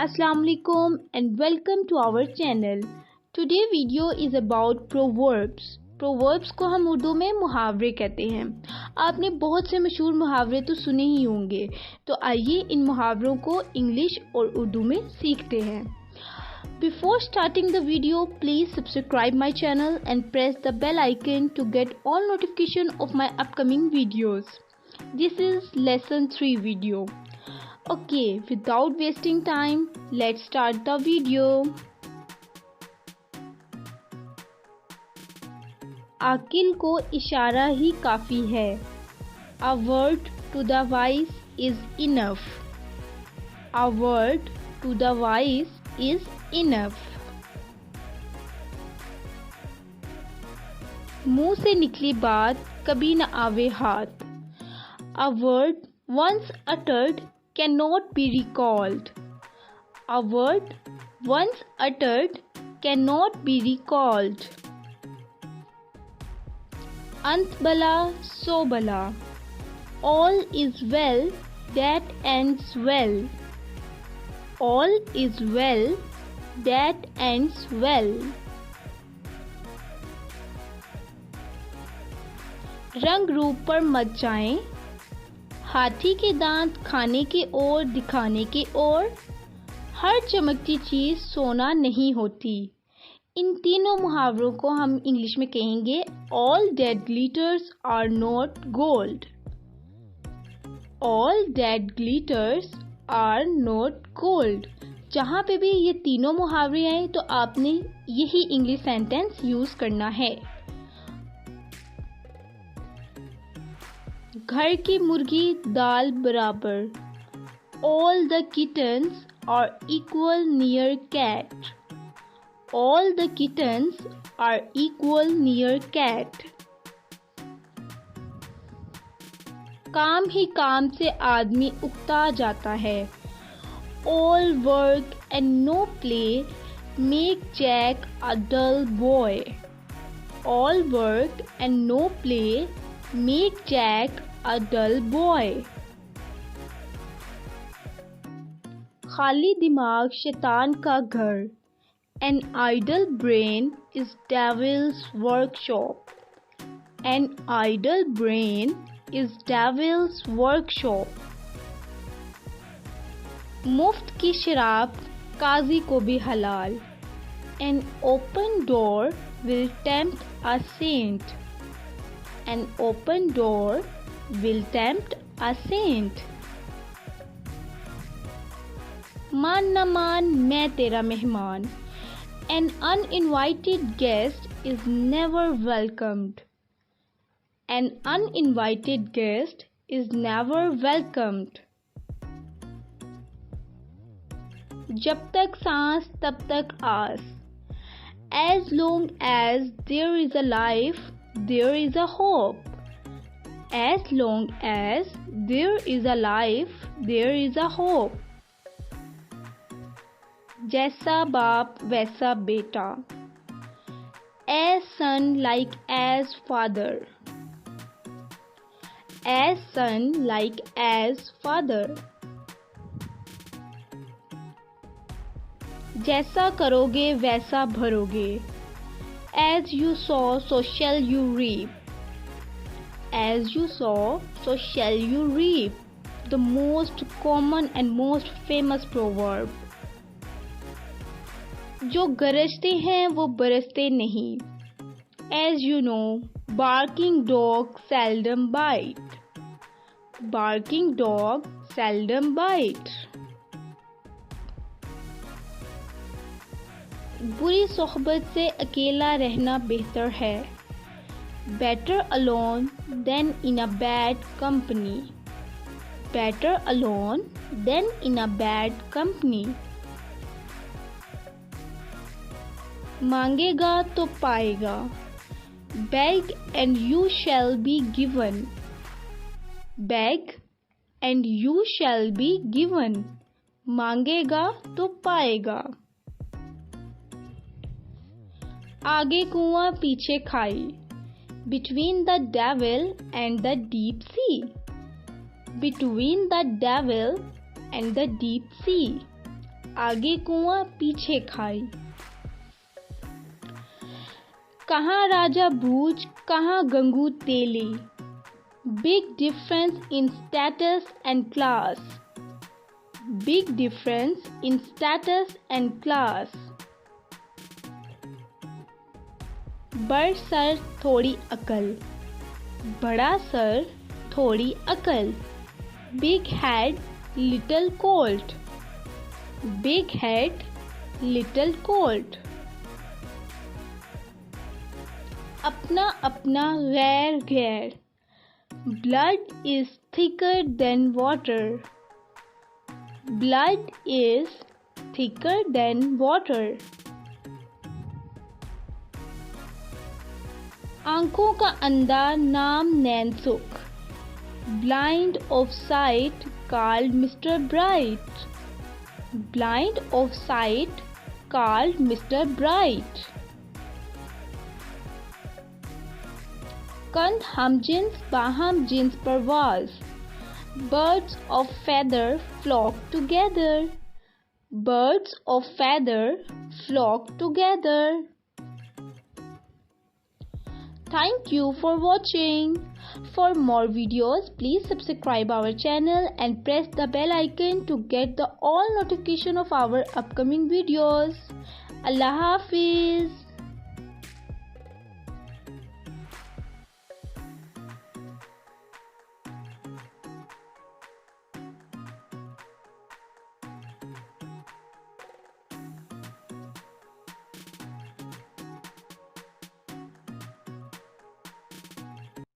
Assalamu alaikum and welcome to our channel. Today video is about proverbs. Proverbs को हम उर्दू में मुहावरे कहते हैं। आपने बहुत से मशहूर मुहावरे तो सुने ही होंगे, तो आइए इन मुहावरों को इंग्लिश और उर्दू में सीखते हैं। Before starting the video, please subscribe my channel and press the bell icon to get all notification of my upcoming videos. This is lesson 3 video. Okay, without wasting time, let's start the video. आकिल को इशारा ही काफ़ी है. A word to the wise is enough. A word to the wise is enough. मुंह से निकली बात कभी न आवे हाथ. A word once uttered cannot be recalled. A word once uttered cannot be recalled. Ant bala so bala. All is well that ends well. All is well that ends well. रंग रूप पर मत जाएं, हाथी के दांत खाने के ओर दिखाने के ओर, हर चमकती चीज सोना नहीं होती. इन तीनों मुहावरों को हम इंग्लिश में कहेंगे All that glitters are not gold. All that glitters are not gold. जहाँ पे भी ये तीनों मुहावरे आए तो आपने यही इंग्लिश सेंटेंस यूज करना है. घर की मुर्गी दाल बराबर. All the kittens are equal near cat. All the kittens are equal near cat. काम ही काम से आदमी उकता जाता है. All work and no play make Jack a dull boy. All work and no play make Jack a dull boy. खाली दिमाग शैतान का घर. An idle brain is devil's workshop. An idle brain is devil's workshop. मुफ्त की शराब काजी को भी हलाल. An open door will tempt a saint. An open door will tempt a saint. मान न मान मैं तेरा मेहमान. An uninvited guest is never welcomed. An uninvited guest is never welcomed. जब तक सांस तब तक आस. As long as there is a life, there is a hope. As long as there is a life, there is a hope. जैसा बाप वैसा बेटा. As son like as father. As son like as father. जैसा करोगे वैसा भरोगे. As you sow, so shall you reap. As you sow, so shall you reap. The most common and most famous proverb. जो गरजते हैं वो बरसते नहीं. As you know, barking dog seldom bite. Barking dog seldom bite. बुरी सोहबत से अकेला रहना बेहतर है. Better alone than in a bad company. Better alone than in a bad company. मांगेगा तो पाएगा. Beg and you shall be given. Beg and you shall be given. मांगेगा तो पाएगा. आगे कुआं पीछे खाई. Between the devil and the deep sea. Between the devil and the deep sea. आगे कुआं पीछे खाई। कहाँ राजा भूज कहाँ गंगू तेली। Big difference in status and class. Big difference in status and class. बड़ सर थोड़ी अकल, बड़ा सर थोड़ी अकल। Big head, little colt. Big head, little colt. अपना अपना गैर गैर। Blood is thicker than water. Blood is thicker than water. आंखों का अंधा नाम Nainsukh. Blind of sight called Mr. Bright. Blind of sight called Mr. Bright. कंध हम जिन्स बाहम जिन्स परवाज। Birds of feather flock together. Birds of feather flock together. Thank you for watching. For more videos, please subscribe our channel and press the bell icon to get the all notification of our upcoming videos. Allah Hafiz.